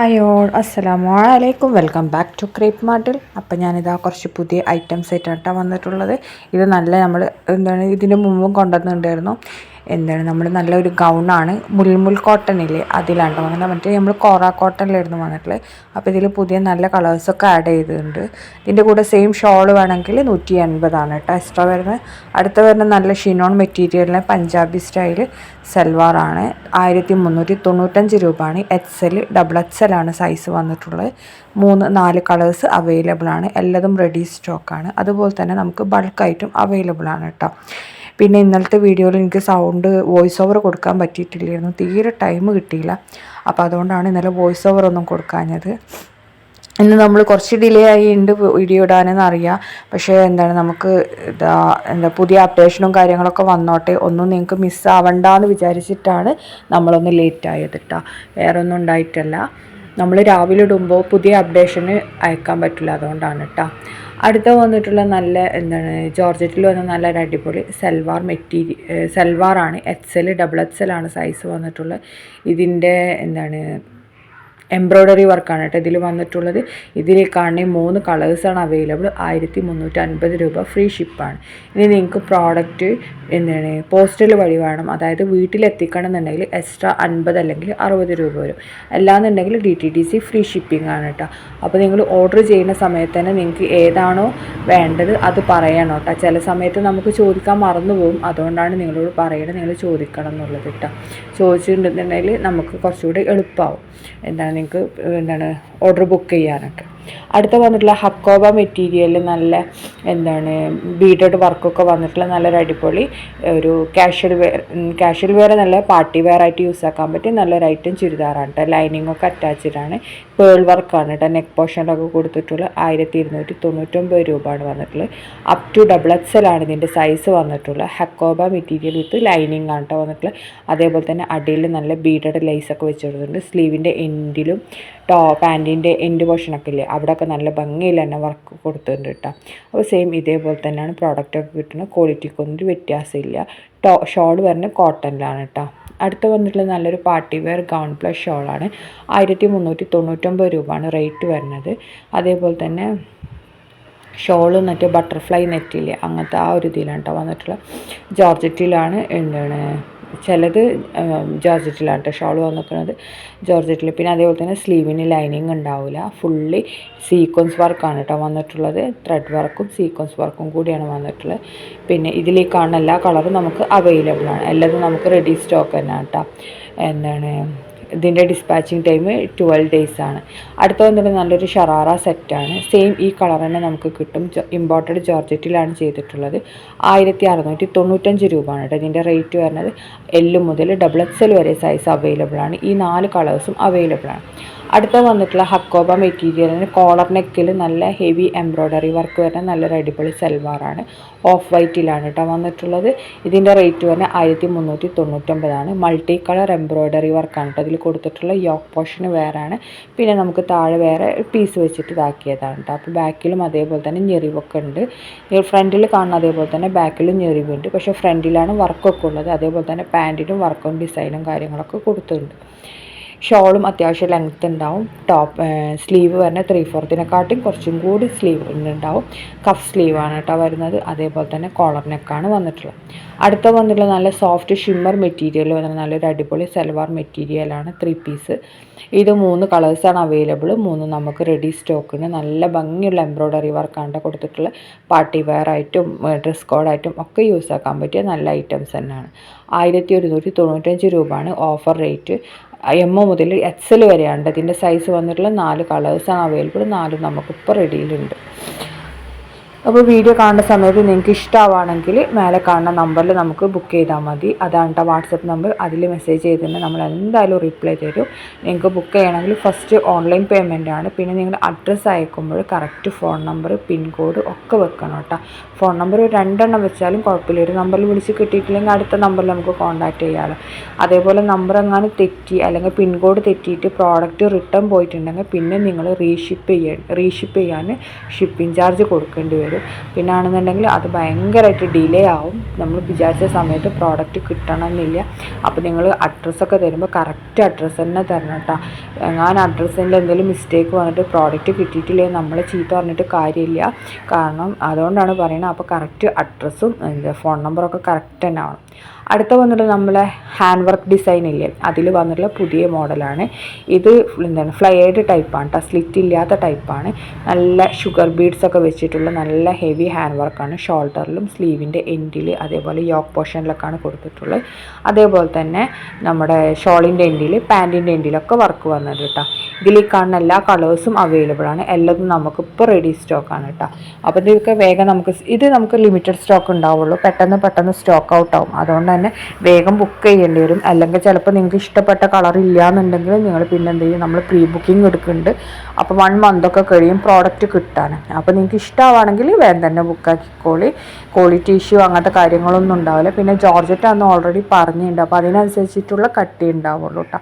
Hi all, അസ്സലാമു അലൈക്കും. Welcome back to crepe മാർട്ടിൽ. അപ്പോൾ ഞാനിതാ കുറച്ച് പുതിയ ഐറ്റംസ് ആയിട്ടാണ് വന്നിട്ടുള്ളത്. ഇത് നല്ല നമ്മൾ ഇതിന് മുമ്പും കൊണ്ടുവന്നിട്ടുണ്ടായിരുന്നു. നമ്മൾ നല്ലൊരു ഗൗണാണ്, മുൽമുൽ കോട്ടൺ ഇല്ലേ അതിലാണ് വന്നത്. മറ്റേ നമ്മൾ കോറ കോട്ടണിലായിരുന്നു വന്നിട്ടുള്ളത്. അപ്പോൾ ഇതിൽ പുതിയ നല്ല കളേഴ്സൊക്കെ ആഡ് ചെയ്തിട്ടുണ്ട്. ഇതിൻ്റെ കൂടെ സെയിം ഷോൾ വേണമെങ്കിൽ 180 കേട്ടോ എക്സ്ട്രാ വരുന്നത്. അടുത്ത വരുന്ന നല്ല ഷിനോൺ മെറ്റീരിയലിന് പഞ്ചാബി സ്റ്റൈൽ സൽവാറാണ്. 1395 രൂപയാണ്. XL, XXL ആണ് സൈസ് വന്നിട്ടുള്ളത്. 3-4 കളേഴ്സ് അവൈലബിൾ ആണ്. എല്ലാതും റെഡി സ്റ്റോക്കാണ്. അതുപോലെ തന്നെ നമുക്ക് ബൾക്കായിട്ടും അവൈലബിൾ ആണ് കേട്ടോ. പിന്നെ ഇന്നലത്തെ വീഡിയോയിൽ എനിക്ക് വോയിസ് ഓവർ കൊടുക്കാൻ പറ്റിയിട്ടില്ലായിരുന്നു, തീരെ ടൈം കിട്ടിയില്ല. അപ്പോൾ അതുകൊണ്ടാണ് ഇന്നലെ വോയിസ് ഓവർ ഒന്നും കൊടുക്കാഞ്ഞത്. ഇന്ന് നമ്മൾ കുറച്ച് ഡിലേ ആയിട്ടുണ്ട് വീഡിയോ ഇടാനെന്ന് അറിയാം. പക്ഷേ നമുക്ക് പുതിയ അപ്ഡേഷനും കാര്യങ്ങളൊക്കെ വന്നോട്ടെ, ഒന്നും നിങ്ങൾക്ക് മിസ്സാവണ്ടെന്ന് വിചാരിച്ചിട്ടാണ് നമ്മളൊന്ന് ലേറ്റ് ആയത് കേട്ടോ. വേറെ ഒന്നും ഉണ്ടായിട്ടല്ല. നമ്മൾ രാവിലെ ഇടുമ്പോൾ പുതിയ അപ്ഡേഷന് അയക്കാൻ പറ്റില്ല, അതുകൊണ്ടാണ് കേട്ടോ. അടുത്ത വന്നിട്ടുള്ള നല്ല ജോർജറ്റിൽ വന്ന നല്ലൊരു അടിപൊളി സൽവാറാണ്. XL, XXL ആണ് സൈസ് വന്നിട്ടുള്ളത്. ഇതിൻ്റെ എംബ്രോയ്ഡറി വർക്കാണ് കേട്ടോ ഇതിൽ വന്നിട്ടുള്ളത്. ഇതിൽ കാണുന്ന 3 കളേഴ്സാണ് അവൈലബിൾ. 1350 രൂപ, ഫ്രീ ഷിപ്പാണ്. ഇനി നിങ്ങൾക്ക് പ്രോഡക്റ്റ് പോസ്റ്റൽ വഴി വേണം, അതായത് വീട്ടിലെത്തിക്കണം എന്നുണ്ടെങ്കിൽ എക്സ്ട്രാ 50 അല്ലെങ്കിൽ 60 രൂപ വരും. അല്ലാന്നുണ്ടെങ്കിൽ DTDC ഫ്രീ ഷിപ്പിംഗ് ആണ് കേട്ടോ. അപ്പോൾ നിങ്ങൾ ഓർഡർ ചെയ്യുന്ന സമയത്ത് തന്നെ നിങ്ങൾക്ക് ഏതാണോ വേണ്ടത് അത് പറയണം കേട്ടോ. ചില സമയത്ത് നമുക്ക് ചോദിക്കാൻ മറന്നു പോകും, അതുകൊണ്ടാണ് നിങ്ങളോട് പറയണത് നിങ്ങൾ ചോദിക്കണം എന്നുള്ളത് കേട്ടോ. ചോദിച്ചിട്ടുണ്ടെന്നുണ്ടെങ്കിൽ നമുക്ക് കുറച്ചുകൂടി എളുപ്പമാവും നിങ്ങൾക്ക് ഓർഡർ ബുക്ക് ചെയ്യാനൊക്കെ. അടുത്ത വന്നിട്ടുള്ള ഹക്കോബ മെറ്റീരിയലിൽ നല്ല ബീഡഡ് വർക്കൊക്കെ വന്നിട്ടുള്ള നല്ലൊരു അടിപൊളി ഒരു കാഷ്വൽ വെയർ നല്ല പാർട്ടി വെയർ ആയിട്ട് യൂസ് ആക്കാൻ പറ്റിയ നല്ലൊരു ഐറ്റം ചുരിദാറാണ് കേട്ടോ. ലൈനിങ് ഒക്കെ അറ്റാച്ച്ഡാണ്. പേൾ വർക്കാണ് കേട്ടോ. നെക്ക് പോർഷനിലൊക്കെ കൊടുത്തിട്ടുള്ള 1299 രൂപയാണ് വന്നിട്ടുള്ളത്. അപ് ടു XXL ആണ് ഇതിൻ്റെ സൈസ് വന്നിട്ടുള്ളത്. ഹക്കോബ മെറ്റീരിയൽ വിത്ത് ലൈനിങ് ആണ് കേട്ടോ വന്നിട്ടുള്ളത്. അതേപോലെ തന്നെ അടിയിൽ നല്ല ബീഡഡ് ലേസൊക്കെ വെച്ച് കൊടുത്തിട്ടുണ്ട്. സ്ലീവിൻ്റെ എൻഡിലും പാൻറ്റിൻ്റെ എൻഡ് പോർഷനൊക്കെ ഇല്ലേ അവിടെയൊക്കെ നല്ല ഭംഗിയിൽ തന്നെ വർക്ക് കൊടുത്തിട്ടുണ്ട് കേട്ടോ. അപ്പോൾ സെയിം ഇതേപോലെ തന്നെയാണ് പ്രോഡക്റ്റൊക്കെ കിട്ടുന്നത്. ക്വാളിറ്റിക്കൊന്നും ഒരു വ്യത്യാസമില്ല. ഷോൾ വരുന്നത് കോട്ടണിലാണ് കേട്ടോ. അടുത്ത വന്നിട്ടുള്ള നല്ലൊരു പാർട്ടി വെയർ ഗൗൺ പ്ലസ് ഷോളാണ്. 1399 രൂപയാണ് റേറ്റ് വരുന്നത്. അതേപോലെ തന്നെ ഷോള് മറ്റേ ബട്ടർഫ്ലൈ നെറ്റില്ലേ അങ്ങനത്തെ ആ ഒരു ഇതിലാണ് കേട്ടോ വന്നിട്ടുള്ള. ജോർജറ്റിലാണ് ചിലത് ജോർജറ്റിലാണ് കേട്ടോ ഷോൾ വന്നിരിക്കുന്നത്, ജോർജറ്റിൽ. പിന്നെ അതേപോലെ തന്നെ സ്ലീവിന് ലൈനിങ് ഉണ്ടാവില്ല. ഫുള്ളി സീക്വൻസ് വർക്കാണ് കേട്ടോ വന്നിട്ടുള്ളത്. ത്രെഡ് വർക്കും സീക്വൻസ് വർക്കും കൂടിയാണ് വന്നിട്ടുള്ളത്. പിന്നെ ഇതിൽ കാണുന്ന എല്ലാ കളറും നമുക്ക് അവൈലബിൾ ആണ്. എല്ലാതും നമുക്ക് റെഡി സ്റ്റോക്ക് തന്നെയാണ് കേട്ടോ. ഇതിൻ്റെ ഡിസ്പാച്ചിങ് ടൈം 12 days ആണ്. അടുത്ത വന്നിട്ട് നല്ലൊരു ഷറാറ സെറ്റാണ്. സെയിം ഈ കളർ തന്നെ നമുക്ക് കിട്ടും. ഇമ്പോർട്ടഡ് ജോർജറ്റിലാണ് ചെയ്തിട്ടുള്ളത്. 1695 രൂപയാണ് കേട്ടോ ഇതിൻ്റെ റേറ്റ് വരുന്നത്. L മുതൽ XXL വരെ സൈസ് അവൈലബിൾ ആണ്. ഈ 4 കളേഴ്സും അവൈലബിൾ ആണ്. അടുത്ത വന്നിട്ടുള്ള ഹക്കോബ മെറ്റീരിയലിന് കോളർ നെക്കിൽ നല്ല ഹെവി എംബ്രോയ്ഡറി വർക്ക് വരുന്ന നല്ലൊരു അടിപൊളി സൽവാറാണ്. ഓഫ് വൈറ്റിലാണ് കേട്ടോ വന്നിട്ടുള്ളത്. ഇതിൻ്റെ റേറ്റ് വരുന്നത് 1399 ആണ്. മൾട്ടി കളർ എംബ്രോയ്ഡറി വർക്കാണ് കേട്ടോ ഇതിൽ കൊടുത്തിട്ടുള്ള. യോക്ക് പോർഷന് വേറാണ്. പിന്നെ നമുക്ക് താഴെ വേറെ പീസ് വെച്ചിട്ട് ഇതാക്കിയതാണ് കേട്ടോ. അപ്പോൾ ബാക്കിലും അതേപോലെ തന്നെ ഞെറിവൊക്കെ ഉണ്ട്. ഫ്രണ്ടിൽ കാണുന്ന അതേപോലെ തന്നെ ബാക്കിലും ഞെറിവുണ്ട്. പക്ഷേ ഫ്രണ്ടിലാണ് വർക്കൊക്കെ ഉള്ളത്. അതേപോലെ തന്നെ പാൻറ്റിനും വർക്കും ഡിസൈനും കാര്യങ്ങളൊക്കെ കൊടുത്തിട്ടുണ്ട്. ഷോളും അത്യാവശ്യം ലെങ്ത് ഉണ്ടാവും. സ്ലീവ് വരുന്ന 3/4 കുറച്ചും കൂടി സ്ലീവ് ഉണ്ടാവും. കഫ് സ്ലീവാണ് കേട്ടോ വരുന്നത്. അതേപോലെ തന്നെ കോളർ നെക്കാണ് വന്നിട്ടുള്ളത്. അടുത്ത വന്നിട്ടുള്ള നല്ല സോഫ്റ്റ് ഷിമ്മർ മെറ്റീരിയൽ വന്നിട്ട് നല്ലൊരു അടിപൊളി സൽവാർ മെറ്റീരിയലാണ്. 3 പീസ്. ഇത് 3 കളേഴ്സാണ് അവൈലബിൾ. 3 നമുക്ക് റെഡി സ്റ്റോക്കിന് നല്ല ഭംഗിയുള്ള എംബ്രോയ്ഡറി വർക്കാണ് കൊടുത്തിട്ടുള്ള. പാർട്ടി വെയർ ആയിട്ടും ഡ്രസ് കോഡായിട്ടും ഒക്കെ യൂസ് ആക്കാൻ പറ്റിയ നല്ല ഐറ്റംസ് തന്നെയാണ്. 1195 രൂപയാണ് ഓഫർ റേറ്റ്. M മുതൽ XL വരെയാണ് ഇതിൻ്റെ സൈസ് വന്നിട്ടുള്ള. 4 കളേഴ്സാണ് അവൈലബിൾ. 4 നമുക്കിപ്പോൾ റെഡിയിലുണ്ട്. അപ്പോൾ വീഡിയോ കാണുന്ന സമയത്ത് നിങ്ങൾക്ക് ഇഷ്ടമാവുകയാണെങ്കിൽ മേലെ കാണുന്ന നമ്പറിൽ നമുക്ക് ബുക്ക് ചെയ്താൽ മതി. അതാണ് കേട്ടോ വാട്സപ്പ് നമ്പർ. അതിൽ മെസ്സേജ് ചെയ്തിട്ടുണ്ടെങ്കിൽ നമ്മൾ എന്തായാലും റിപ്ലൈ തരും. നിങ്ങൾക്ക് ബുക്ക് ചെയ്യണമെങ്കിൽ ഫസ്റ്റ് ഓൺലൈൻ പേയ്മെൻ്റ് ആണ്. പിന്നെ നിങ്ങൾ അഡ്രസ്സ് അയക്കുമ്പോൾ കറക്റ്റ് ഫോൺ നമ്പർ പിൻകോഡ് ഒക്കെ വെക്കണം കേട്ടോ. ഫോൺ നമ്പർ 2 വെച്ചാലും കുഴപ്പമില്ല. ഒരു നമ്പറിൽ വിളിച്ച് കിട്ടിയിട്ടില്ലെങ്കിൽ അടുത്ത നമ്പറിൽ നമുക്ക് കോൺടാക്റ്റ് ചെയ്യാമല്ലോ. അതേപോലെ നമ്പർ എങ്ങാനും തെറ്റി അല്ലെങ്കിൽ പിൻകോഡ് തെറ്റിയിട്ട് പ്രോഡക്റ്റ് റിട്ടേൺ പോയിട്ടുണ്ടെങ്കിൽ പിന്നെ നിങ്ങൾ റീഷിപ്പ് ചെയ്യാൻ ഷിപ്പിംഗ് ചാർജ് കൊടുക്കേണ്ടി വരും. വരും. പിന്നെ ആണെന്നുണ്ടെങ്കിൽ അത് ഭയങ്കരമായിട്ട് ഡിലേ ആവും. നമ്മൾ വിചാരിച്ച സമയത്ത് പ്രോഡക്റ്റ് കിട്ടണമെന്നില്ല. അപ്പോൾ നിങ്ങൾ അഡ്രസ്സൊക്കെ തരുമ്പോൾ കറക്റ്റ് അഡ്രസ്സ് തന്നെ തരണം കേട്ടോ. ഞാൻ അഡ്രസ്സിൻ്റെ എന്തെങ്കിലും മിസ്റ്റേക്ക് വന്നിട്ട് പ്രോഡക്റ്റ് കിട്ടിയിട്ടില്ലെങ്കിൽ നമ്മളെ ചീത്ത പറഞ്ഞിട്ട് കാര്യമില്ല. കാരണം അതുകൊണ്ടാണ് പറയുന്നത്. അപ്പോൾ കറക്റ്റ് അഡ്രസ്സും ഫോൺ നമ്പറൊക്കെ കറക്റ്റ് തന്നെ ആവണം. അടുത്ത വന്നിട്ടുള്ള നമ്മളെ ഹാൻഡ് വർക്ക് ഡിസൈൻ ഇല്ലേ, അതിൽ വന്നിട്ടുള്ള പുതിയ മോഡലാണ് ഇത്. എന്താണ് ഫ്ലയേഡ് ടൈപ്പാണ് കേട്ടോ, സ്ലിറ്റ് ഇല്ലാത്ത ടൈപ്പാണ്. നല്ല ഷുഗർ ബീഡ്സൊക്കെ വെച്ചിട്ടുള്ള നല്ല ഹെവി ഹാൻഡ് വർക്കാണ്. ഷോൾഡറിലും സ്ലീവിൻ്റെ എൻഡിൽ അതേപോലെ യോക്ക് പോർഷനിലൊക്കെയാണ് കൊടുത്തിട്ടുള്ളത്. അതേപോലെ തന്നെ നമ്മുടെ ഷോളിൻ്റെ എൻഡിൽ പാൻറ്റിൻ്റെ എൻഡിലൊക്കെ വർക്ക് വന്നത് കേട്ടോ. ഇതിൽ കാണുന്ന എല്ലാ കളേഴ്സും അവൈലബിൾ ആണ്. എല്ലാതും നമുക്കിപ്പോൾ റെഡി സ്റ്റോക്കാണ് കേട്ടോ. അപ്പോൾ ഇതൊക്കെ വേഗം നമുക്ക് ലിമിറ്റഡ് സ്റ്റോക്ക് ഉണ്ടാവുള്ളൂ. പെട്ടെന്ന് സ്റ്റോക്ക് ഔട്ട് ആവും. അതുകൊണ്ട് തന്നെ വേഗം ബുക്ക് ചെയ്യേണ്ടി വരും. അല്ലെങ്കിൽ ചിലപ്പോൾ നിങ്ങൾക്ക് ഇഷ്ടപ്പെട്ട കളർ ഇല്ല എന്നുണ്ടെങ്കിൽ നിങ്ങൾ പിന്നെ എന്ത് ചെയ്യും, നമ്മൾ പ്രീ ബുക്കിംഗ് എടുക്കുന്നുണ്ട്. അപ്പോൾ 1 മന്തൊക്കെ കഴിയും പ്രോഡക്റ്റ് കിട്ടാൻ. അപ്പോൾ നിങ്ങൾക്ക് ഇഷ്ടമാണെങ്കിൽ വേഗം തന്നെ ബുക്കാക്കിക്കോളി. ക്വാളിറ്റി ഇഷ്യൂ അങ്ങനത്തെ കാര്യങ്ങളൊന്നും ഉണ്ടാവില്ല. പിന്നെ ജോർജറ്റ് അന്ന് ഓൾറെഡി പറഞ്ഞിട്ടുണ്ട്. അപ്പോൾ അതിനനുസരിച്ചിട്ടുള്ള കട്ടി ഉണ്ടാവുള്ളൂ കേട്ടോ.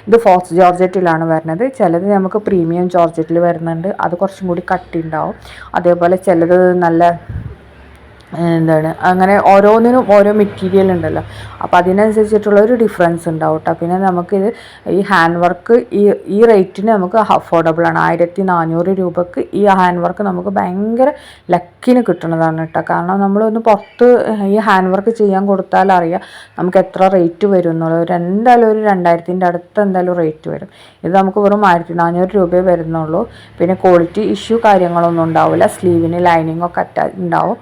ഇത് ഫോക്സ് ജോർജറ്റിലാണ് വരുന്നത്. ചിലത് നമുക്ക് പ്രീമിയം ജോർജറ്റിൽ വരുന്നുണ്ട്, അത് കുറച്ചും കൂടി കട്ടി ഉണ്ടാവും. അതേപോലെ ചിലത് നല്ല അങ്ങനെ ഓരോന്നിനും ഓരോ മെറ്റീരിയൽ ഉണ്ടല്ലോ. അപ്പോൾ അതിനനുസരിച്ചിട്ടുള്ള ഒരു ഡിഫറൻസ് ഉണ്ടാവും കേട്ടോ. പിന്നെ നമുക്കിത് ഈ ഹാൻഡ് വർക്ക് ഈ റേറ്റിന് നമുക്ക് അഫോർഡബിൾ ആണ്. 1400 രൂപക്ക് ഈ ഹാൻഡ് വർക്ക് നമുക്ക് ഭയങ്കര ലക്കിന് കിട്ടുന്നതാണ് കേട്ടോ. കാരണം നമ്മളൊന്ന് പുറത്ത് ഈ ഹാൻഡ് വർക്ക് ചെയ്യാൻ കൊടുത്താൽ അറിയാം നമുക്ക് എത്ര റേറ്റ് വരും എന്നുള്ളത്. എന്തായാലും ഒരു 2000-ൻ്റെ അടുത്ത് എന്തായാലും റേറ്റ് വരും. ഇത് നമുക്ക് വെറും 1400 രൂപയെ വരുന്നുള്ളൂ. പിന്നെ ക്വാളിറ്റി ഇഷ്യൂ കാര്യങ്ങളൊന്നും ഉണ്ടാവില്ല. സ്ലീവിന് ലൈനിങ്ങൊക്കെ ഉണ്ടാവും.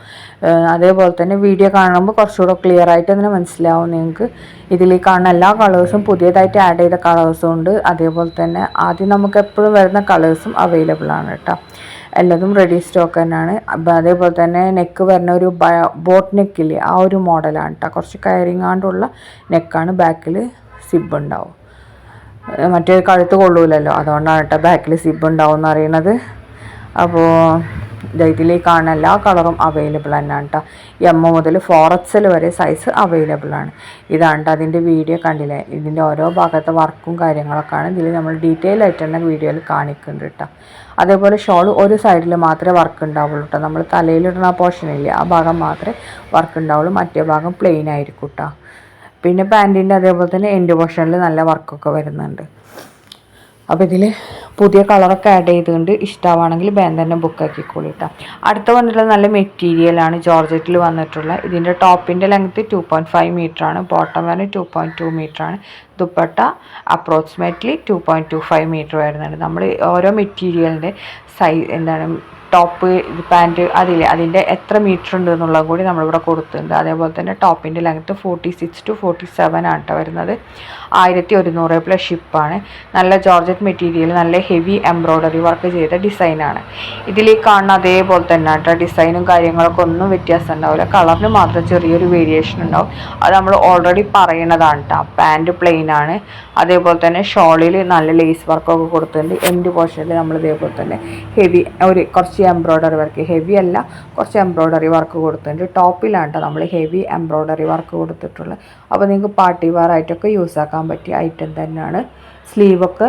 അതേപോലെ തന്നെ വീഡിയോ കാണുമ്പോൾ കുറച്ചുകൂടെ ക്ലിയർ ആയിട്ട് തന്നെ മനസ്സിലാവും നിങ്ങൾക്ക്. ഇതിൽ കാണുന്ന എല്ലാ കളേഴ്സും പുതിയതായിട്ട് ആഡ് ചെയ്ത കളേഴ്സും ഉണ്ട്. അതേപോലെ തന്നെ ആദ്യം നമുക്ക് എപ്പോഴും വരുന്ന കളേഴ്സും അവൈലബിൾ ആണ് കേട്ടോ. എല്ലാതും റെഡി സ്റ്റോക്ക് തന്നെയാണ്. അതേപോലെ തന്നെ നെക്ക് വരുന്ന ഒരു ബോട്ട് നെക്കില്ലേ, ആ ഒരു മോഡലാണ് കേട്ടോ. കുറച്ച് കയറിങ്ങാണ്ടുള്ള നെക്കാണ്. ബാക്കിൽ സിബ് ഉണ്ടാവും. മറ്റേ കഴുത്ത് കൊള്ളൂലല്ലോ, അതുകൊണ്ടാണ് കേട്ടോ ബാക്കിൽ സിബ് ഉണ്ടാവും എന്ന് അറിയണത്. അപ്പോൾ ഇതിൽ കാണുന്ന എല്ലാ കളറും അവൈലബിൾ തന്നെയാണ് കേട്ടോ. M മുതൽ 4XL വരെ സൈസ് അവൈലബിൾ ആണ്. ഇതാണ് അതിൻ്റെ വീഡിയോ കണ്ടില്ലേ. ഇതിൻ്റെ ഓരോ ഭാഗത്തെ വർക്കും കാര്യങ്ങളൊക്കെയാണ് ഇതിൽ നമ്മൾ ഡീറ്റെയിൽ ആയിട്ട് തന്നെ വീഡിയോയിൽ കാണിക്കുന്നുണ്ട് കേട്ടോ. അതേപോലെ ഷോൾ ഒരു സൈഡിൽ മാത്രമേ വർക്ക് ഉണ്ടാവുള്ളൂ കേട്ടോ. നമ്മൾ തലയിലിടുന്ന പോർഷനില്ലേ, ആ ഭാഗം മാത്രമേ വർക്ക് ഉണ്ടാവുള്ളൂ. മറ്റേ ഭാഗം പ്ലെയിൻ ആയിരിക്കും കേട്ടോ. പിന്നെ പാൻറ്റിൻ്റെ അതേപോലെ തന്നെ എൻഡ് പോർഷനിൽ നല്ല വർക്കൊക്കെ വരുന്നുണ്ട്. അപ്പോൾ ഇതിൽ പുതിയ കളറൊക്കെ ആഡ് ചെയ്തുകൊണ്ട് ഇഷ്ടമാണെങ്കിൽ വേഗം തന്നെ ബുക്കാക്കിക്കോളൂ കേട്ടോ. അടുത്ത വന്നിട്ടുള്ള നല്ല മെറ്റീരിയലാണ് ജോർജറ്റിൽ വന്നിട്ടുള്ള. ഇതിൻ്റെ ടോപ്പിൻ്റെ ലെങ്ത്ത് 2.5 മീറ്ററാണ്. ബോട്ടം വരെ 2.2 മീറ്ററാണ്. ദുപ്പട്ട അപ്രോക്സിമേറ്റ്ലി 2.25 മീറ്റർ വരുന്നുണ്ട്. നമ്മൾ ഓരോ മെറ്റീരിയലിൻ്റെ ടോപ്പ് പാൻറ്റ് അതിൻ്റെ എത്ര മീറ്റർ ഉണ്ട് എന്നുള്ളത് കൂടി നമ്മളിവിടെ കൊടുത്തിട്ടുണ്ട്. അതേപോലെ തന്നെ ടോപ്പിൻ്റെ ലെങ്ത്ത് 46 to 47 ആണ് കേട്ടോ വരുന്നത്. 1100 പ്ലസ് ഷിപ്പാണ്. നല്ല ജോർജറ്റ് മെറ്റീരിയൽ, നല്ല ഹെവി എംബ്രോയ്ഡറി വർക്ക് ചെയ്ത ഡിസൈനാണ്. ഇതിൽ കാണുന്ന അതേപോലെ തന്നെ കേട്ടോ. ഡിസൈനും കാര്യങ്ങളൊക്കെ ഒന്നും വ്യത്യാസം ഉണ്ടാവില്ല. കളറിന് മാത്രം ചെറിയൊരു വേരിയേഷൻ ഉണ്ടാവും. അത് നമ്മൾ ഓൾറെഡി പറയണതാണ് കേട്ടോ. പാൻറ്റ് പ്ലെയിൻ ആണ്. അതേപോലെ തന്നെ ഷോളിൽ നല്ല ലേസ് വർക്കൊക്കെ കൊടുത്തിട്ടുണ്ട്. എൻഡ് പോർഷനിൽ നമ്മൾ ഇതേപോലെ തന്നെ ഹെവി കുറച്ച് എംബ്രോയ്ഡറി വർക്ക്, ഹെവി അല്ല കുറച്ച് എംബ്രോയ്ഡറി വർക്ക് കൊടുത്തിട്ടുണ്ട്. ടോപ്പിലാണ് കേട്ടോ നമ്മൾ ഹെവി എംബ്രോയ്ഡറി വർക്ക് കൊടുത്തിട്ടുള്ളത്. അപ്പോൾ നിങ്ങൾക്ക് പാർട്ടി വെയർ ആയിട്ടൊക്കെ യൂസ് ആക്കാൻ പറ്റിയ ഐറ്റം തന്നെയാണ്. സ്ലീവൊക്കെ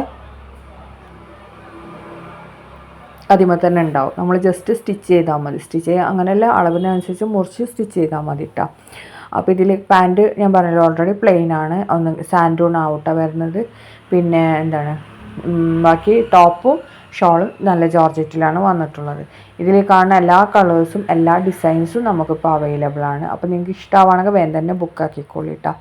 അതിമ തന്നെ ഉണ്ടാവും. നമ്മൾ ജസ്റ്റ് സ്റ്റിച്ച് ചെയ്താൽ മതി. അങ്ങനെയല്ല, അളവിനനുസരിച്ച് മുറിച്ച് സ്റ്റിച്ച് ചെയ്താൽ മതി കേട്ടോ. അപ്പോൾ ഇതിൽ പാൻറ്റ് ഞാൻ പറഞ്ഞല്ലോ ഓൾറെഡി പ്ലെയിൻ ആണ്. ഒന്ന് സാൻഡൂൺ ആവട്ടെ വരുന്നത്. പിന്നെ ബാക്കി ടോപ്പും ഷോളും നല്ല ജോർജറ്റിലാണ് വന്നിട്ടുള്ളത്. ഇതിൽ കാണുന്ന എല്ലാ കളേഴ്സും എല്ലാ ഡിസൈൻസും നമുക്കിപ്പോൾ അവൈലബിൾ ആണ്. അപ്പോൾ നിങ്ങൾക്ക് ഇഷ്ടമാണെങ്കിൽ വേഗം തന്നെ ബുക്കാക്കിക്കോളൂ കേട്ടോ.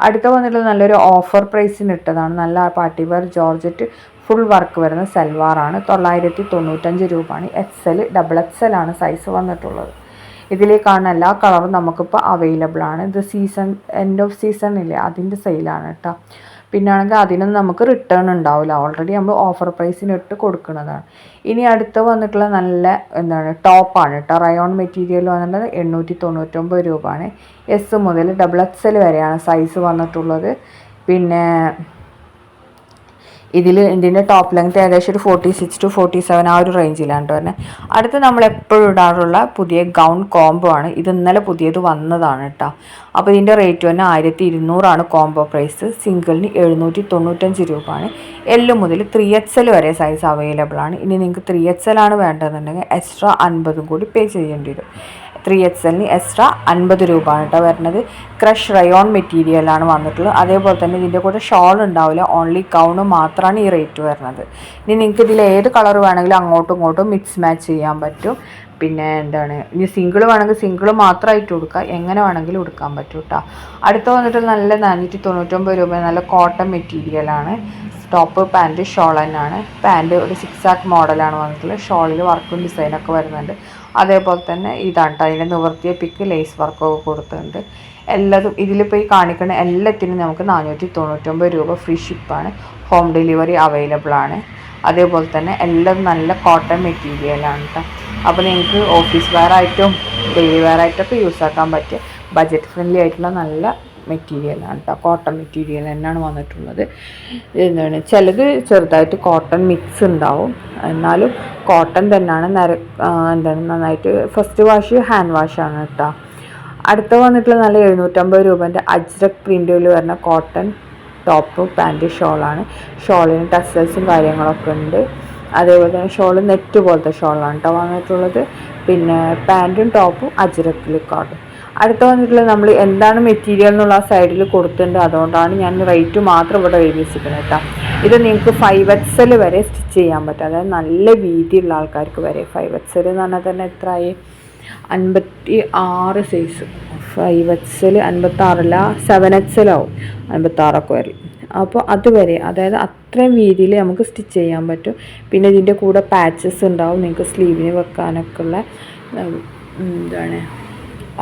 അടുത്ത വന്നിട്ടുള്ളത് നല്ലൊരു ഓഫർ പ്രൈസിന് ഇട്ടതാണ്. നല്ല party wear georgette full work വരുന്ന സൽവാറാണ്. 995 രൂപയാണ്. XL, XXL ആണ് സൈസ് വന്നിട്ടുള്ളത്. ഇതിൽ കാണുന്ന എല്ലാ കളറും നമുക്കിപ്പോൾ അവൈലബിൾ ആണ്. ഇത് എൻഡ് ഓഫ് സീസൺ ഇല്ലേ, അതിൻ്റെ സെയിലാണ് കേട്ടോ. പിന്നാണെങ്കിൽ അതിനൊന്നും നമുക്ക് റിട്ടേൺ ഉണ്ടാവില്ല. ഓൾറെഡി നമ്മൾ ഓഫർ പ്രൈസിന് ഇട്ട് കൊടുക്കുന്നതാണ്. ഇനി അടുത്ത് വന്നിട്ടുള്ള നല്ല ടോപ്പാണ് കേട്ടോ. റയോൺ മെറ്റീരിയൽ വന്നിട്ടുള്ളത് 899 രൂപയാണ്. S മുതൽ XXL വരെയാണ് സൈസ് വന്നിട്ടുള്ളത്. പിന്നെ ഇതിൻ്റെ ടോപ്പ് ലെങ്ത് ഏകദേശം ഒരു 46 to 47 ആ ഒരു റേഞ്ചിലാണ് വരുന്നത്. അടുത്ത് നമ്മൾ എപ്പോഴും ഇടാറുള്ള പുതിയ ഗൗൺ കോംബോ ആണ്. ഇത് ഇന്നലെ പുതിയത് വന്നതാണ് കേട്ടോ. അപ്പോൾ ഇതിൻ്റെ റേറ്റ് തന്നെ 1200 കോംബോ പ്രൈസ്. സിംഗിളിന് 795 രൂപയാണ്. L മുതൽ 3XL വരെ സൈസ് അവൈലബിൾ ആണ്. ഇനി നിങ്ങൾക്ക് 3XL ആണ് വേണ്ടതെന്നുണ്ടെങ്കിൽ എക്സ്ട്രാ 50 കൂടി പേ ചെയ്യേണ്ടി വരും. 3XLന് എക്സ്ട്രാ 50 രൂപയാണ് കേട്ടോ വരുന്നത്. ക്രഷ് റയോൺ മെറ്റീരിയലാണ് വന്നിട്ടുള്ളത്. അതേപോലെ തന്നെ ഇതിൻ്റെ കൂടെ ഷോൾ ഉണ്ടാവില്ല, ഓൺലി ഗൗണ് മാത്രമാണ് ഈ റേറ്റ് വരുന്നത്. ഇനി നിങ്ങൾക്ക് ഇതിൽ ഏത് കളർ വേണമെങ്കിലും അങ്ങോട്ടും ഇങ്ങോട്ടും മിക്സ് മാച്ച് ചെയ്യാൻ പറ്റും. പിന്നെ ഇനി സിംഗിൾ വേണമെങ്കിൽ സിംഗിൾ മാത്രമായിട്ട് കൊടുക്കാം, എങ്ങനെ വേണമെങ്കിലും എടുക്കാൻ പറ്റും കേട്ടോ. അടുത്ത വന്നിട്ട് നല്ല 499 രൂപ, നല്ല കോട്ടൺ മെറ്റീരിയലാണ്. ടോപ്പ് പാൻറ്റ് ഷോൾ തന്നെയാണ്. പാൻറ്റ് ഒരു 6 ആക്ക് മോഡലാണ് വന്നിട്ടുള്ളത്. ഷോളിൽ വർക്കും ഡിസൈനൊക്കെ വരുന്നുണ്ട്. അതേപോലെ തന്നെ ഇതാണ് അതിൻ്റെ നിവർത്തിയ പിക്ക് ലേസ് വർക്കൊക്കെ കൊടുത്തിട്ടുണ്ട്. എല്ലാതും ഇതിലിപ്പോൾ ഈ കാണിക്കുന്ന എല്ലാത്തിനും നമുക്ക് 499 രൂപ ഫ്രീ ഷിപ്പാണ്. ഹോം ഡെലിവറി അവൈലബിൾ ആണ്. അതേപോലെ തന്നെ എല്ലാം നല്ല കോട്ടൺ മെറ്റീരിയലാണ് കേട്ടോ. അപ്പോൾ നിങ്ങൾക്ക് ഓഫീസ് വെയർ ആയിട്ടും ഡെയിലി വെയർ ആയിട്ടൊക്കെ യൂസ് ആക്കാൻ പറ്റിയ ബഡ്ജറ്റ് ഫ്രണ്ട്ലി ആയിട്ടുള്ള നല്ല മെറ്റീരിയലാണ് കേട്ടോ. കോട്ടൺ മെറ്റീരിയൽ തന്നെയാണ് വന്നിട്ടുള്ളത്. ചിലത് ചെറുതായിട്ട് കോട്ടൺ മിക്സ് ഉണ്ടാവും, എന്നാലും കോട്ടൺ തന്നെയാണ്. നന്നായിട്ട് ഫസ്റ്റ് വാഷ് ഹാൻഡ് വാഷാണ് കേട്ടോ. അടുത്ത വന്നിട്ടുള്ള നല്ല 750 രൂപേൻ്റെ അജ്രക് പ്രിൻറ്റിൽ വരുന്ന കോട്ടൺ ടോപ്പ് പാൻറ്റ് ഷോളാണ്. ഷോളിന് ടസൽസും കാര്യങ്ങളൊക്കെ ഉണ്ട്. അതേപോലെ തന്നെ ഷോൾ നെറ്റ് പോലത്തെ ഷോളാണ് കേട്ടോ വന്നിട്ടുള്ളത്. പിന്നെ പാൻറ്റും ടോപ്പും അജ്രക്കിൽ കാർഡ്. അടുത്ത വന്നിട്ടുള്ളത് നമ്മൾ എന്താണ് മെറ്റീരിയൽ എന്നുള്ള ആ സൈഡിൽ കൊടുത്തിട്ടുണ്ട്, അതുകൊണ്ടാണ് ഞാൻ റേറ്റ് മാത്രം ഇവിടെ എഴുതി വെച്ചിരിക്കുന്നത് കേട്ടോ. ഇത് നിങ്ങൾക്ക് 5XL വരെ സ്റ്റിച്ച് ചെയ്യാൻ പറ്റും, അതായത് നല്ല വീതിയുള്ള ആൾക്കാർക്ക് വരെ. 5XL എന്ന് പറഞ്ഞാൽ തന്നെ എത്രയായി, 56 സൈസ്. 5XL 56 7XL ആവും, 56 വരെ. അപ്പോൾ അതുവരെ, അതായത് അത്രയും വീതിയിൽ നമുക്ക് സ്റ്റിച്ച് ചെയ്യാൻ പറ്റും. പിന്നെ ഇതിൻ്റെ കൂടെ പാച്ചസ് ഉണ്ടാവും, നിങ്ങൾക്ക് സ്ലീവിന് വെക്കാനൊക്കെ ഉള്ള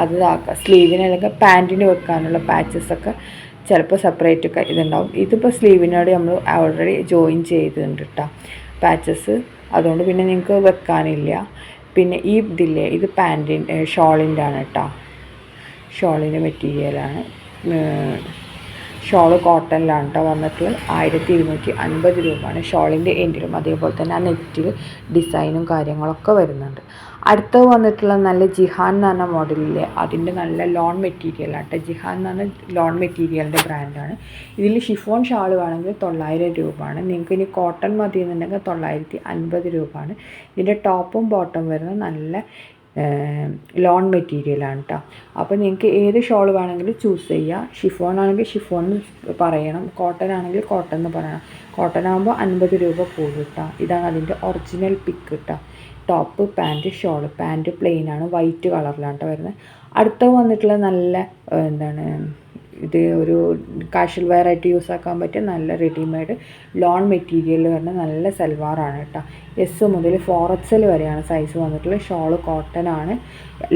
അത് ഇതാക്കുക. സ്ലീവിന് അല്ലെങ്കിൽ പാൻറ്റിന് വെക്കാനുള്ള പാച്ചസൊക്കെ ചിലപ്പോൾ സെപ്പറേറ്റ് ഒക്കെ ഇതുണ്ടാവും. ഇതിപ്പോൾ സ്ലീവിനോട് നമ്മൾ ഓൾറെഡി ജോയിൻ ചെയ്തിട്ടുണ്ട് കേട്ടോ പാച്ചസ്, അതുകൊണ്ട് പിന്നെ നിങ്ങൾക്ക് വെക്കാനില്ല. പിന്നെ ഈ ഇതില്ലേ, ഇത് പാൻറ്റിൻ്റെ ഷോളിൻ്റെ ആണ് കേട്ടോ. ഷോളിൻ്റെ മെറ്റീരിയലാണ്. ഷോള് കോട്ടണിലാണ് കേട്ടോ വന്നിട്ടുള്ളത്. 1250 രൂപയാണ് ഷോളിൻ്റെ എൻഡിലും. അതേപോലെ തന്നെ ആ നെറ്റിൽ ഡിസൈനും കാര്യങ്ങളൊക്കെ വരുന്നുണ്ട്. അടുത്തത് വന്നിട്ടുള്ള നല്ല ജിഹാൻ എന്ന് പറഞ്ഞ മോഡലില്ലേ, അതിൻ്റെ നല്ല ലോൺ മെറ്റീരിയലാണ് കേട്ടോ. ജിഹാൻ എന്ന് പറഞ്ഞ ലോൺ മെറ്റീരിയലിൻ്റെ ബ്രാൻഡാണ്. ഇതിൽ ഷിഫോൺ ഷാൾ വേണമെങ്കിൽ 900 രൂപയാണ്. നിങ്ങൾക്ക് ഇനി കോട്ടൺ മതി എന്നുണ്ടെങ്കിൽ 950 രൂപയാണ്. ഇതിൻ്റെ ടോപ്പും ബോട്ടം വരുന്നത് നല്ല ലോൺ മെറ്റീരിയലാണ് കേട്ടോ. അപ്പോൾ നിങ്ങൾക്ക് ഏത് ഷോൾ വേണമെങ്കിലും ചൂസ് ചെയ്യുക. ഷിഫോൺ ആണെങ്കിൽ ഷിഫോൺ പറയണം, കോട്ടൺ ആണെങ്കിൽ കോട്ടൺ എന്ന് പറയണം. കോട്ടൺ ആകുമ്പോൾ 50 രൂപ കൂടും കേട്ടോ. ഇതാണ് അതിൻ്റെ ഒറിജിനൽ പിക്ക് കേട്ടോ. Top pant shawl. പാൻറ്റ് പ്ലെയിനാണ്, വൈറ്റ് കളറിലാണ് കേട്ടോ വരുന്നത്. അടുത്ത വന്നിട്ടുള്ള നല്ല ഇത് ഒരു കാഷ്വൽ വെയർ ആയിട്ട് യൂസ് ആക്കാൻ പറ്റിയ നല്ല റെഡിമെയ്ഡ് ലോൺ മെറ്റീരിയൽ വരുന്ന നല്ല സൽവാറാണ് കേട്ടോ. S മുതൽ 4XL വരെയാണ് സൈസ് വന്നിട്ടുള്ളത്. ഷോള് കോട്ടൺ ആണ്,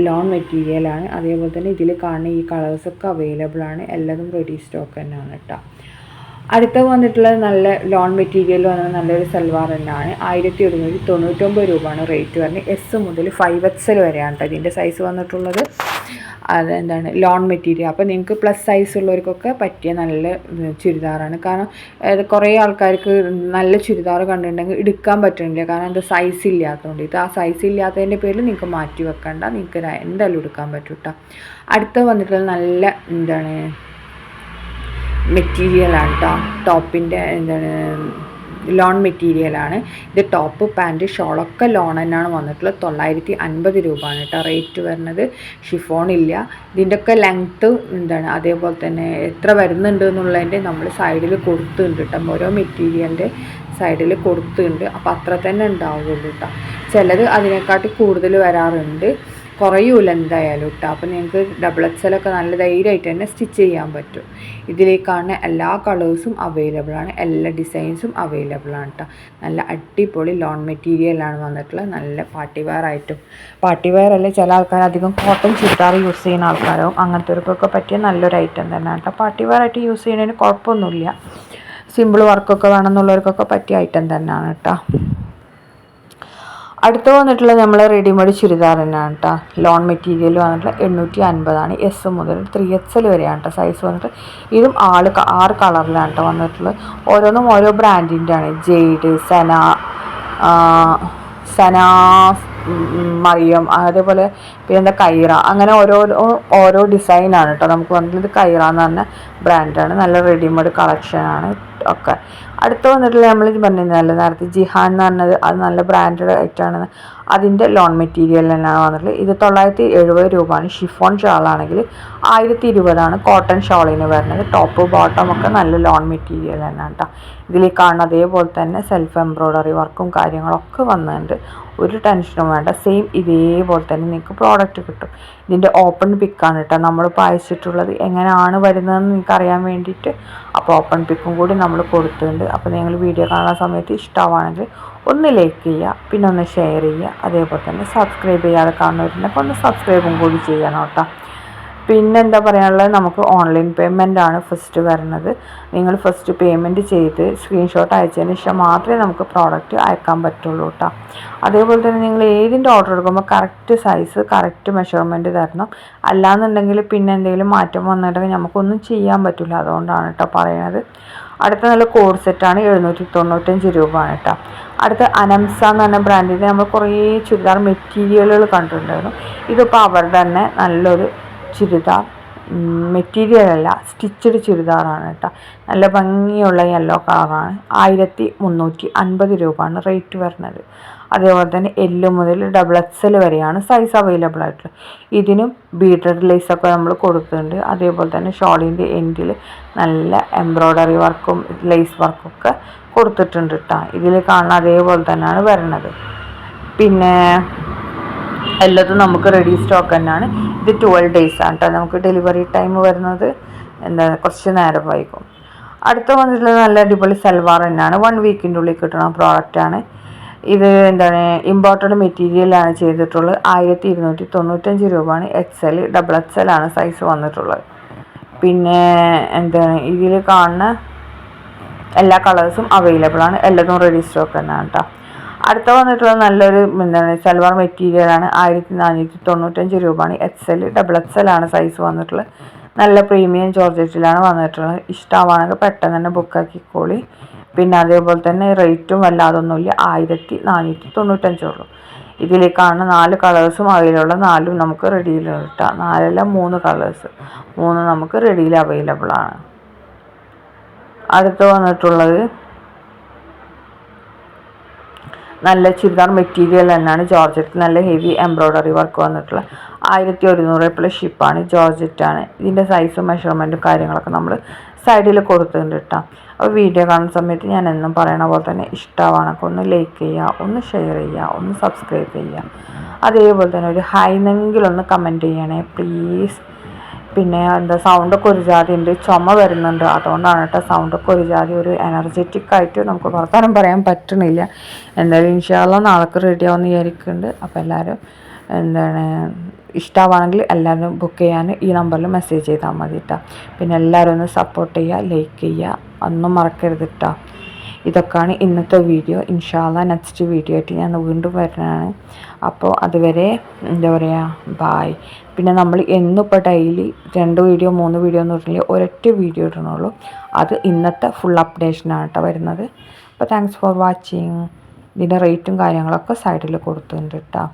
ലോൺ മെറ്റീരിയലാണ്. അതേപോലെ തന്നെ ഇതിൽ കാണുന്ന ഈ കളേഴ്സൊക്കെ അവൈലബിൾ ആണ്. എല്ലാതും റെഡി സ്റ്റോക്ക് തന്നെയാണ് കേട്ടോ. അടുത്ത വന്നിട്ടുള്ളത് നല്ല ലോൺ മെറ്റീരിയൽ വന്നത് നല്ലൊരു സൽവാർ തന്നെയാണ്. 1199 രൂപയാണ് റേറ്റ് വരുന്നത്. S മുതൽ 5XL വരെയാണ് കേട്ടോ ഇതിൻ്റെ സൈസ് വന്നിട്ടുള്ളത്. Loan material. അപ്പോൾ നിങ്ങൾക്ക് പ്ലസ് സൈസ് ഉള്ളവർക്കൊക്കെ പറ്റിയ നല്ല ചുരിദാറാണ്. കാരണം കുറേ ആൾക്കാർക്ക് നല്ല ചുരിദാർ കണ്ടിട്ടുണ്ടെങ്കിൽ എടുക്കാൻ പറ്റുന്നില്ല, കാരണം അത് സൈസ് ഇല്ലാത്തതുകൊണ്ട്. ഇത് ആ സൈസ് ഇല്ലാത്തതിൻ്റെ പേരിൽ നിങ്ങൾക്ക് മാറ്റി വെക്കണ്ട, നിങ്ങൾക്ക് എന്തായാലും എടുക്കാൻ പറ്റും കേട്ടോ. അടുത്ത വന്നിട്ടുള്ളത് നല്ല മെറ്റീരിയലാണ് കേട്ടോ. ടോപ്പിൻ്റെ ലോൺ മെറ്റീരിയലാണ്. ഇത് ടോപ്പ് പാൻറ്റ് ഷോളൊക്കെ ലോൺ തന്നെയാണ് വന്നിട്ടുള്ളത്. 950 രൂപയാണ് കേട്ടോ റേറ്റ് വരുന്നത്. ഷിഫോൺ ഇല്ല. ഇതിൻ്റെയൊക്കെ ലെങ്ത്ത് അതേപോലെ തന്നെ എത്ര വരുന്നുണ്ട് എന്നുള്ളതിൻ്റെ നമ്മൾ സൈഡിൽ കൊടുത്തിട്ടുണ്ട് കേട്ടോ. ഓരോ മെറ്റീരിയലിൻ്റെ സൈഡിൽ കൊടുത്തിട്ടുണ്ട്. അപ്പോൾ അത്ര തന്നെ ഉണ്ടാവുള്ളൂ കേട്ടോ. ചിലത് അതിനെക്കാട്ടി കൂടുതൽ വരാറുണ്ട്, കുറയൂല എന്തായാലും കേട്ടോ. അപ്പോൾ നിങ്ങൾക്ക് XXL ഒക്കെ നല്ല ധൈര്യമായിട്ട് തന്നെ സ്റ്റിച്ച് ചെയ്യാൻ പറ്റും. ഇതിലേക്കാണ് എല്ലാ കളേഴ്സും അവൈലബിൾ ആണ്, എല്ലാ ഡിസൈൻസും അവൈലബിൾ ആണ് കേട്ടോ. നല്ല അടിപൊളി ലോൺ മെറ്റീരിയലാണ് വന്നിട്ടുള്ളത്. നല്ല പാർട്ടി വെയർ ആയിട്ടും, പാർട്ടി വെയർ അല്ലേ ചില ആൾക്കാർ അധികം കോട്ടൺ ചുരിദാർ യൂസ് ചെയ്യുന്ന ആൾക്കാരാവും, അങ്ങനത്തെവർക്കൊക്കെ പറ്റിയ നല്ലൊരു ഐറ്റം തന്നെയാണ് കേട്ടോ. പാർട്ടി വെയർ ആയിട്ട് യൂസ് ചെയ്യുന്നതിന് കുഴപ്പമൊന്നുമില്ല. സിമ്പിൾ വർക്കൊക്കെ വേണമെന്നുള്ളവർക്കൊക്കെ പറ്റിയ ഐറ്റം തന്നെയാണ് കേട്ടോ. അടുത്ത് വന്നിട്ടുള്ള നമ്മൾ റെഡിമെയ്ഡ് ചുരിദാർ തന്നെയാണ് കേട്ടോ. ലോൺ മെറ്റീരിയൽ വന്നിട്ടുള്ള 850 എസ് മുതൽ 3XL വരെയാണ് കേട്ടോ സൈസ് വന്നിട്ട്. ഇതും 6 കളറിലാണ് കേട്ടോ വന്നിട്ടുള്ളത്. ഓരോന്നും ഓരോ ബ്രാൻഡിൻ്റെ ആണ്. ജെയ്ഡ്, സന, മറിയം, അതേപോലെ പിന്നെ കൈറ, അങ്ങനെ ഓരോ ഡിസൈനാണ് കേട്ടോ നമുക്ക് വന്നിട്ടുള്ളത്. കൈറ എന്ന് പറഞ്ഞ ബ്രാൻഡാണ്. നല്ല റെഡിമെയ്ഡ് കളക്ഷനാണ് ഒക്കെ. അടുത്ത് വന്നിട്ടുള്ള നമ്മൾ പറഞ്ഞിരുന്നല്ലോ നേരത്തെ ജിഹാൻ എന്ന് പറഞ്ഞത്, അത് നല്ല ബ്രാൻഡഡ് ആയിട്ടാണ്. അതിൻ്റെ ലോൺ മെറ്റീരിയൽ തന്നെയാണ് വന്നിട്ടുള്ളത്. ഇത് 970 രൂപയാണ്. ഷിഫോൺ ഷാളാണെങ്കിൽ 1020 കോട്ടൺ ഷാളിന് വരുന്നത്. ടോപ്പ് ബോട്ടം ഒക്കെ നല്ല ലോൺ മെറ്റീരിയൽ തന്നെയാണ് കേട്ടോ. ഇതിൽ കാണുന്ന അതേപോലെ തന്നെ സെൽഫ് എംബ്രോയ്ഡറി വർക്കും കാര്യങ്ങളൊക്കെ വന്നിട്ടുണ്ട്. ഒരു ടെൻഷനും വേണ്ട. സെയിം ഇതേപോലെ തന്നെ നിങ്ങൾക്ക് പ്രോഡക്റ്റ് കിട്ടും. ഇതിൻ്റെ ഓപ്പൺ പിക്കാണ് കേട്ടോ നമ്മളിപ്പോൾ അയച്ചിട്ടുള്ളത്. എങ്ങനെയാണ് വരുന്നതെന്ന് നിങ്ങൾക്ക് അറിയാൻ വേണ്ടിയിട്ട് അപ്പോൾ ഓപ്പൺ പിക്കും കൂടി നമ്മൾ കൊടുത്തിട്ടുണ്ട്. അപ്പോൾ നിങ്ങൾ വീഡിയോ കാണുന്ന സമയത്ത് ഇഷ്ടമാണെങ്കിൽ ഒന്ന് ലൈക്ക് ചെയ്യുക, പിന്നെ ഒന്ന് ഷെയർ ചെയ്യുക. അതേപോലെ തന്നെ സബ്സ്ക്രൈബ് ചെയ്യാതെ കാണുന്നവരുണ്ടെങ്കിൽ ഒന്ന് സബ്സ്ക്രൈബും കൂടി ചെയ്യണം കേട്ടോ. പിന്നെ എന്താ പറയാനുള്ളത്, നമുക്ക് ഓൺലൈൻ പേയ്മെൻ്റ് ആണ് ഫസ്റ്റ് വരുന്നത്. നിങ്ങൾ ഫസ്റ്റ് പേയ്മെൻറ്റ് ചെയ്ത് സ്ക്രീൻഷോട്ട് അയച്ചതിന് ശേഷം മാത്രമേ നമുക്ക് പ്രോഡക്റ്റ് അയക്കാൻ പറ്റുള്ളൂ കേട്ടോ. അതേപോലെ തന്നെ നിങ്ങൾ ഏതിൻ്റെ ഓർഡർ എടുക്കുമ്പോൾ കറക്റ്റ് സൈസ് കറക്റ്റ് മെഷർമെൻറ്റ് തരണം. അല്ലാന്നുണ്ടെങ്കിൽ പിന്നെ എന്തെങ്കിലും മാറ്റം വന്നിട്ടുണ്ടെങ്കിൽ നമുക്കൊന്നും ചെയ്യാൻ പറ്റില്ല. അതുകൊണ്ടാണ് കേട്ടോ പറയുന്നത്. അടുത്ത നല്ല കോഡ് സെറ്റാണ് 795 രൂപയാണ് കേട്ടോ. അടുത്ത അനംസ എന്ന് പറഞ്ഞ ബ്രാൻഡിൻ്റെ നമ്മൾ കുറേ ചുരിദാർ മെറ്റീരിയലുകൾ കണ്ടിട്ടുണ്ടായിരുന്നു. ഇതിപ്പോൾ അവരുടെ തന്നെ നല്ലൊരു ചുരിദാർ മെറ്റീരിയൽ അല്ല, സ്റ്റിച്ചഡ് ചുരിദാറാണ് കേട്ടോ. നല്ല ഭംഗിയുള്ള യെല്ലോ കളറാണ്. 1350 രൂപയാണ് റേറ്റ് വരുന്നത്. അതേപോലെ തന്നെ L മുതൽ XXL വരെയാണ് സൈസ് അവൈലബിൾ ആയിട്ടുള്ളത്. ഇതിനും ബീഡഡ് ലേസൊക്കെ നമ്മൾ കൊടുക്കുന്നുണ്ട്. അതേപോലെ തന്നെ ഷോളിൻ്റെ എൻഡിൽ നല്ല എംബ്രോയ്ഡറി വർക്കും ലേസ് വർക്കൊക്കെ കൊടുത്തിട്ടുണ്ട് കേട്ടോ. ഇതിൽ കാണുന്ന അതേപോലെ തന്നെയാണ് വരുന്നത്. പിന്നെ എല്ലാതും നമുക്ക് റെഡി സ്റ്റോക്ക് തന്നെയാണ്. ഇത് 12 days ആണ് കേട്ടോ. നമുക്ക് ഡെലിവറി ടൈം വരുന്നത് കുറച്ച് നേരം വൈകും. അടുത്ത വന്നിട്ടുള്ളത് നല്ല അടിപൊളി സൽവാർ തന്നെയാണ്. 1 വീക്കിൻ്റെ ഉള്ളിൽ കിട്ടുന്ന പ്രോഡക്റ്റാണ്. ഇത് ഇമ്പോർട്ടഡ് മെറ്റീരിയലാണ് ചെയ്തിട്ടുള്ളത്. 1295 രൂപയാണ്. XL XXL ആണ് സൈസ് വന്നിട്ടുള്ളത്. പിന്നെ ഇതിൽ കാണുന്ന എല്ലാ കളേഴ്സും അവൈലബിൾ ആണ്. എല്ലാതും റെഡി സ്റ്റോക്ക് തന്നെയാണ് കേട്ടോ. അടുത്ത വന്നിട്ടുള്ളത് നല്ലൊരു സൽവാർ മെറ്റീരിയലാണ്. 1495 രൂപയാണ്. XL XXL ആണ് സൈസ് വന്നിട്ടുള്ളത്. നല്ല പ്രീമിയം ജോർജറ്റിലാണ് വന്നിട്ടുള്ളത്. ഇഷ്ടമാണെങ്കിൽ പെട്ടെന്ന് തന്നെ ബുക്കാക്കിക്കോളി. പിന്നെ അതേപോലെ തന്നെ റേറ്റും വല്ലാതൊന്നുമില്ല. 1495 ഉള്ളൂ. ഇതിലേക്കാണ് 4 കളേഴ്സും അവൈലബിൾ. 4ഉം നമുക്ക് റെഡിയിൽ കിട്ടാം. 4 3 കളേഴ്സ്, 3 നമുക്ക് റെഡിയിൽ അവൈലബിൾ ആണ്. അടുത്ത് വന്നിട്ടുള്ളത് നല്ല ചുരിദാർ മെറ്റീരിയൽ തന്നെയാണ്. ജോർജറ്റ് നല്ല ഹെവി എംബ്രോയ്ഡറി വർക്ക് വന്നിട്ടുള്ള 1100 പ്ലസ് ഷിപ്പാണ്. ജോർജറ്റാണ്. ഇതിൻ്റെ സൈസും മെഷർമെൻറ്റും കാര്യങ്ങളൊക്കെ നമ്മൾ സൈഡിൽ കൊടുത്തിട്ടുണ്ട് കേട്ടോ. അപ്പോൾ വീഡിയോ കാണുന്ന സമയത്ത് ഞാൻ എന്നും പറയണ പോലെ തന്നെ ഇഷ്ടമാണെങ്കിൽ ഒന്ന് ലൈക്ക് ചെയ്യുക, ഒന്ന് ഷെയർ ചെയ്യുക, ഒന്ന് സബ്സ്ക്രൈബ് ചെയ്യുക. അതേപോലെ തന്നെ ഒരു ഹൈനെങ്കിലും ഒന്ന് കമൻറ്റ് ചെയ്യണേ പ്ലീസ്. പിന്നെ സൗണ്ടൊക്കെ ഒരു ജാതി ഉണ്ട്, ചുമ വരുന്നുണ്ട്. അതുകൊണ്ടാണ് കേട്ടോ സൗണ്ടൊക്കെ ഒരു ജാതി, ഒരു എനർജറ്റിക് ആയിട്ട് നമുക്ക് വർത്താനം പറയാൻ പറ്റണില്ല. എന്തായാലും ഇൻഷാ അല്ലാഹ് നാളേക്ക് റെഡി ആവുമെന്ന് വിചാരിക്കുന്നുണ്ട്. അപ്പോൾ എല്ലാവരും ഇഷ്ടമാണെങ്കിൽ എല്ലാവരും ബുക്ക് ചെയ്യാൻ ഈ നമ്പറിൽ മെസ്സേജ് ചെയ്താൽ മതി കേട്ടോ. പിന്നെ എല്ലാവരും ഒന്ന് സപ്പോർട്ട് ചെയ്യുക, ലൈക്ക് ചെയ്യുക, ഒന്നും മറക്കരുത് കേട്ടോ. ഇതൊക്കെയാണ് ഇന്നത്തെ വീഡിയോ. ഇൻഷാ അല്ലാഹ് നെക്സ്റ്റ് വീഡിയോ ആയിട്ട് ഞാൻ വീണ്ടും വരുന്നതാണ്. അപ്പോൾ അതുവരെ ബായ്. പിന്നെ നമ്മൾ എന്നിപ്പോൾ ഡെയിലി 2 വീഡിയോ 3 വീഡിയോ എന്ന് പറഞ്ഞില്ല, ഒരൊറ്റ വീഡിയോ ഇടണുള്ളൂ. അത് ഇന്നത്തെ ഫുൾ അപ്ഡേഷനാണ് കേട്ടോ വരുന്നത്. അപ്പോൾ താങ്ക്സ് ഫോർ വാച്ചിങ്. ഇതിൻ്റെ റേറ്റും കാര്യങ്ങളൊക്കെ സൈഡിൽ കൊടുത്തിട്ടുണ്ട് കേട്ടോ.